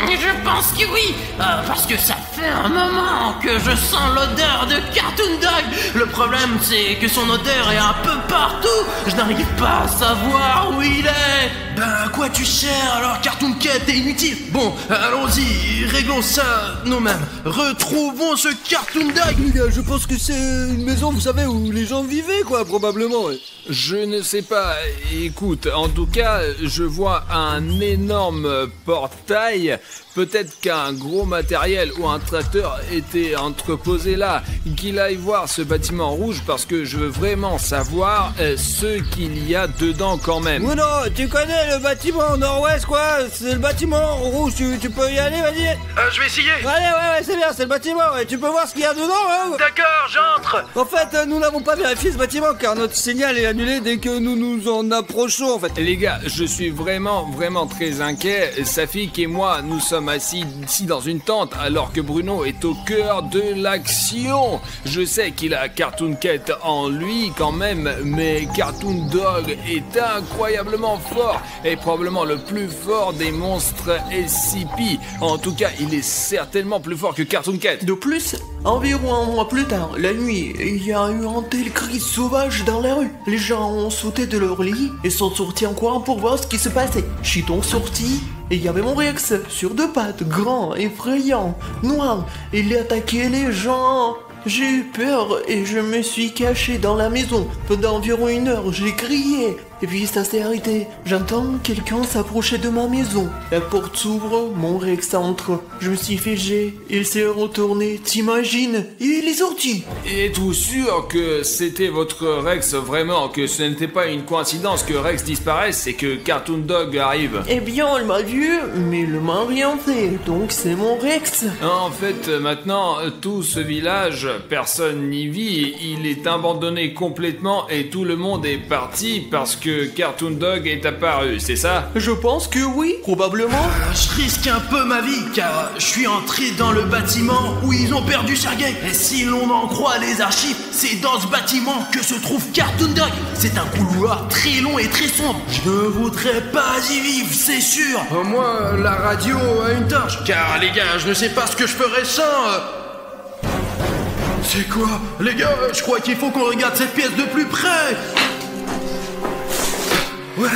Je pense que oui, parce que ça fait un moment que je sens l'odeur de Cartoon Dog. Le problème, c'est que son odeur est un peu partout. Je n'arrive pas à savoir où il est. Ben, à quoi tu sers alors, Cartoon Cat? T'es inutile. Bon, allons-y, réglons ça nous-mêmes. Retrouvons ce Cartoon Dog. Les gars, je pense que c'est une maison, vous savez, où les gens vivaient, quoi, probablement. Ouais. Je ne sais pas. Écoute, en tout cas, je vois un énorme portail. Peut-être qu'un gros matériel ou un tracteur était entreposé là. Qu'il aille voir ce bâtiment rouge parce que je veux vraiment savoir ce qu'il y a dedans quand même. Oh non, tu connais le bâtiment nord-ouest, quoi. C'est le bâtiment rouge, tu peux y aller, vas-y. Je vais essayer. Allez, ouais, c'est bien, c'est le bâtiment, ouais. Tu peux voir ce qu'il y a dedans, hein. D'accord, j'entre. En fait, nous n'avons pas vérifié ce bâtiment car notre signal est annulé dès que nous nous en approchons, en fait. Les gars, je suis vraiment très inquiet. Safik et moi, nous sommes assis ici dans une tente alors que Bruno est au cœur de l'action. Je sais qu'il a Cartoon Cat en lui quand même, mais Cartoon Dog est incroyablement fort et probablement le plus fort des monstres SCP. En tout cas, il est certainement plus fort que Cartoon Cat. De plus, environ un mois plus tard, la nuit, il y a eu un tel cri sauvage dans la rue. Les gens ont sauté de leur lit et sont sortis en courant pour voir ce qui se passait. Je suis donc sorti et il y avait mon Rex sur 2 pattes, grand, effrayant, noir. Il attaquait les gens. J'ai eu peur et je me suis caché dans la maison. Pendant environ 1 heure, j'ai crié. Et puis ça s'est arrêté. J'entends quelqu'un s'approcher de ma maison. La porte s'ouvre, mon Rex entre. Je me suis figé, il s'est retourné, t'imagines? Il est sorti. Es-tu sûr que c'était votre Rex vraiment, que ce n'était pas une coïncidence que Rex disparaisse et que Cartoon Dog arrive? Eh bien, il m'a vu, mais il m'a rien fait, donc c'est mon Rex. En fait, maintenant, tout ce village, personne n'y vit, il est abandonné complètement et tout le monde est parti parce que Cartoon Dog est apparu, c'est ça? Je pense que oui, probablement. Je risque un peu ma vie car je suis entré dans le bâtiment où ils ont perdu Sergei. Et si l'on en croit les archives, c'est dans ce bâtiment que se trouve Cartoon Dog. C'est un couloir très long et très sombre. Je ne voudrais pas y vivre, c'est sûr. Moi, la radio a une torche. Car les gars, je ne sais pas ce que je ferais sans... C'est quoi? Les gars, je crois qu'il faut qu'on regarde cette pièce de plus près. Ouais,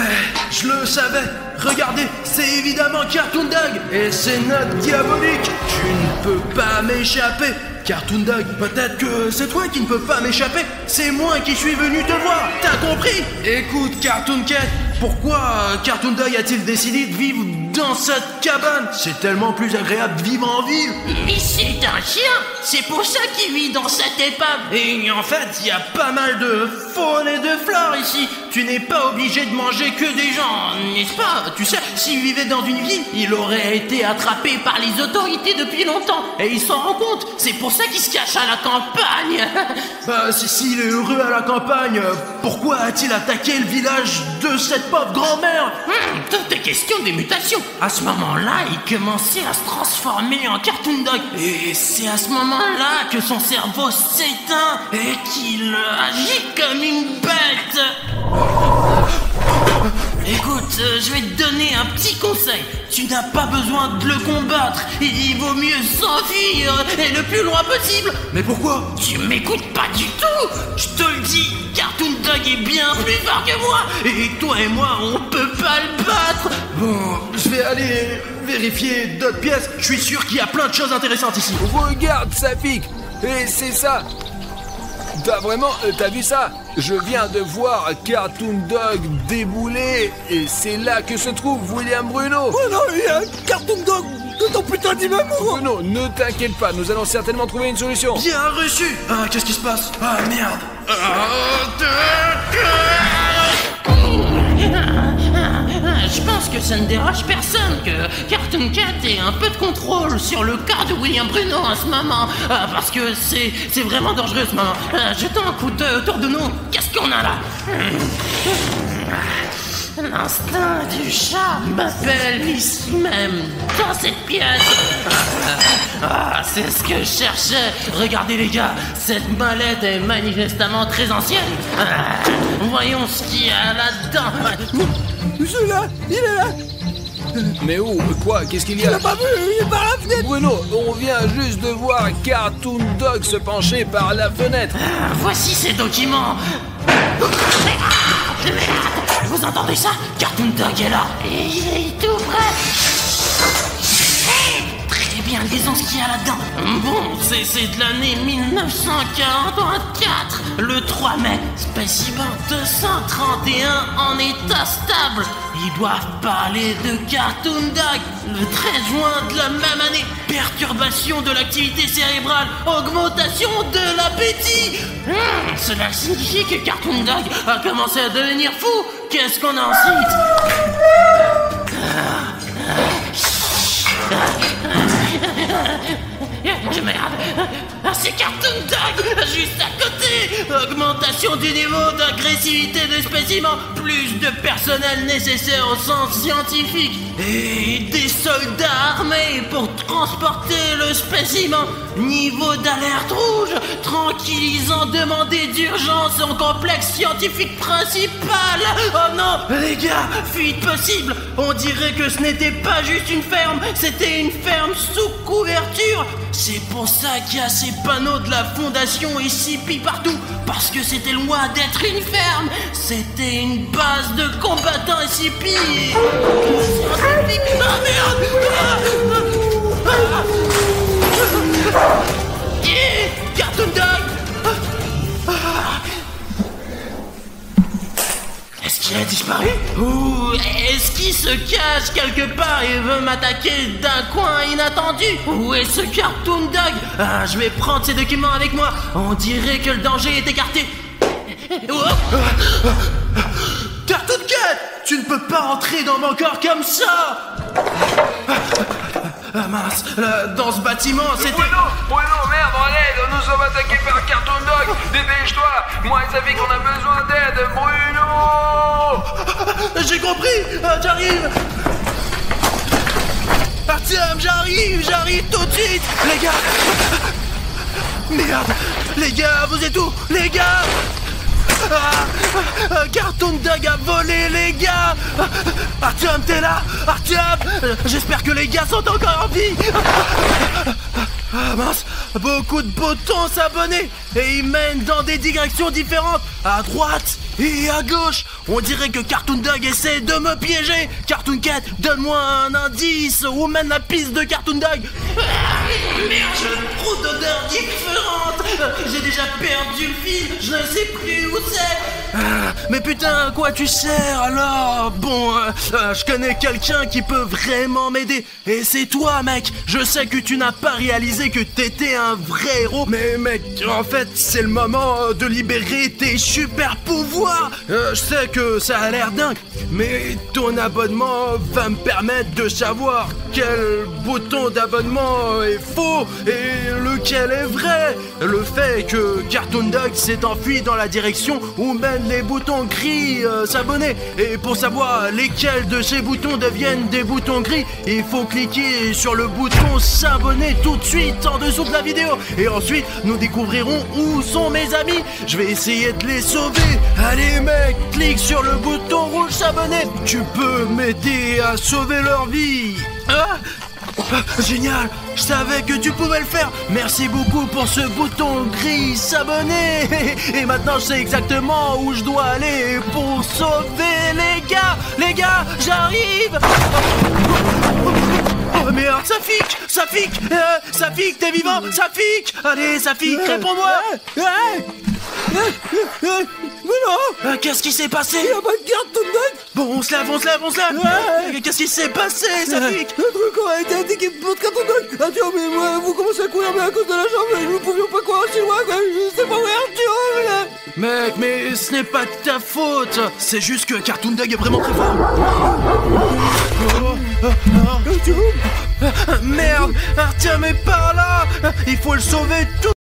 je le savais. Regardez, c'est évidemment Cartoon Dog. Et c'est notre diabolique. Tu ne peux pas m'échapper. Cartoon Dog, peut-être que c'est toi qui ne peux pas m'échapper. C'est moi qui suis venu te voir. T'as compris? Écoute, Cartoon Cat, pourquoi Cartoon Dog a-t-il décidé de vivre dans cette cabane? C'est tellement plus agréable de vivre en ville. Mais c'est un chien. C'est pour ça qu'il vit dans cette épave. Et en fait, il y a pas mal de faune et de flore ici. Tu n'es pas obligé de manger que des gens, n'est-ce pas? Tu sais, s'il vivait dans une ville, il aurait été attrapé par les autorités depuis longtemps. Et il s'en rend compte. C'est pour ça qu'il se cache à la campagne. Bah, s'il est heureux à la campagne, pourquoi a-t-il attaqué le village de cette pauvre grand-mère? Tout est question des mutations. À ce moment-là, il commençait à se transformer en Cartoon Dog. Et c'est à ce moment-là que son cerveau s'éteint et qu'il agit comme une bête. Écoute, je vais te donner un petit conseil. Tu n'as pas besoin de le combattre. Il vaut mieux s'enfuir et le plus loin possible. Mais pourquoi? Tu m'écoutes pas du tout. Je te le dis, Cartoon Dog est bien plus fort que moi. Et toi et moi, on peut pas le battre. Bon, je vais aller vérifier d'autres pièces. Je suis sûr qu'il y a plein de choses intéressantes ici. Regarde, Safik. Et c'est ça. T'as vu ça? Je viens de voir Cartoon Dog débouler et c'est là que se trouve William Bruno. Oh non, il y a un Cartoon Dog de ton putain d'immeuble. Bruno, ne t'inquiète pas, nous allons certainement trouver une solution. Bien reçu. Ah, qu'est-ce qui se passe? Ah, merde. Je pense que ça ne dérange personne que Cartoon Cat ait un peu de contrôle sur le cas de William Bruno en ce moment. Parce que c'est vraiment dangereux ce moment. Jetons un coup d'œil autour de nous. Qu'est-ce qu'on a là? L'instinct du chat m'appelle ici même, dans cette pièce. C'est ce que je cherchais. Regardez les gars, cette mallette est manifestement très ancienne. Voyons ce qu'il y a là-dedans. Celui-là, il est là. Mais où? Quoi? Qu'est-ce qu'il y Tu a? l'as pas vu? Il est par la fenêtre. Bruno, on vient juste de voir Cartoon Dog se pencher par la fenêtre. Voici ces documents. Vous entendez ça? Cartoon Dog est là. Et il est tout près. Très bien, disons ce qu'il y a là-dedans. Bon, c'est de l'année 1944. Le 3 mai, spécimen 231 en état stable. Ils doivent parler de Cartoon Dog. Le 13 juin de la même année, perturbation de l'activité cérébrale, augmentation de l'appétit. Cela signifie que Cartoon Dog a commencé à devenir fou. Qu'est-ce qu'on a ensuite? Merde. C'est Cartoon Dog juste à côté. Augmentation du niveau d'agressivité des spécimens, plus de personnel nécessaire au sens scientifique et des soldats armés pour transporter le spécimen. Niveau d'alerte rouge, tranquillisant demandé d'urgence en complexe scientifique principal. Oh non, les gars, fuite possible. On dirait que ce n'était pas juste une ferme, c'était une ferme sous couverture. C'est pour ça qu'il y a ces panneaux de la fondation ici puis partout. Parce que c'était loin d'être une ferme. C'était une base de combattants ici puis... Oh merde! Cartoon Dog! Est-ce qu'il a disparu? Ou est-ce qu'il se cache quelque part et veut m'attaquer d'un coin inattendu? Où est ce Cartoon Dog? Je vais prendre ces documents avec moi. On dirait que le danger est écarté. Cartoon Cat! Tu ne peux pas entrer dans mon corps comme ça! Mince, dans ce bâtiment, c'était... Bruno, merde, en l'aide, nous sommes attaqués par Cartoon Dog. Dépêche-toi, moi et Safik, on a besoin d'aide. Bruno! J'ai compris, j'arrive. Artyom, j'arrive tout de suite. Les gars. Merde, les gars, vous êtes où? Les gars. Cartoon Dog a volé, les gars. Artyom, t'es là? Artyom, j'espère que les gars sont encore en vie. Mince, beaucoup de boutons s'abonner et ils mènent dans des directions différentes, à droite et à gauche. On dirait que Cartoon Dog essaie de me piéger. Cartoon Cat, donne-moi un indice ou mène la piste de Cartoon Dog. Merde, j'ai trop d'odeurs différentes. J'ai déjà perdu le fil, je ne sais plus où c'est. Mais putain, quoi tu sers alors? Bon, je connais quelqu'un qui peut vraiment m'aider. Et c'est toi, mec. Je sais que tu n'as pas réalisé que t'étais un vrai héros. Mais mec, en fait, c'est le moment de libérer tes super pouvoirs. Je sais que ça a l'air dingue, mais ton abonnement va me permettre de savoir quel bouton d'abonnement est faux et lequel est vrai. Le le fait que Cartoon Dog s'est enfui dans la direction où mènent les boutons gris s'abonner. Et pour savoir lesquels de ces boutons deviennent des boutons gris, il faut cliquer sur le bouton s'abonner tout de suite en dessous de la vidéo. Et ensuite, nous découvrirons où sont mes amis. Je vais essayer de les sauver. Allez mec, clique sur le bouton rouge s'abonner. Tu peux m'aider à sauver leur vie. Génial, je savais que tu pouvais le faire. Merci beaucoup pour ce bouton gris s'abonner. Et maintenant je sais exactement où je dois aller pour sauver les gars. Les gars, j'arrive. Oh merde, Safik, t'es vivant, Safik. Allez Safik, réponds-moi. Mais non! Qu'est-ce qui s'est passé? Il y a pas de Cartoon Dog! Bon, on se lève! Qu'est-ce qui s'est passé, Safik? Le truc aurait été indiqué pour Cartoon Dog! Arthur, mais moi, vous commencez à courir, mais à cause de la jambe, nous ne pouvions pas courir aussi loin, quoi! Je sais pas où est Arthur, Mec, mais ce n'est pas de ta faute! C'est juste que Cartoon Dog est vraiment très fort! Merde! Arthur, mais par là! Il faut le sauver tout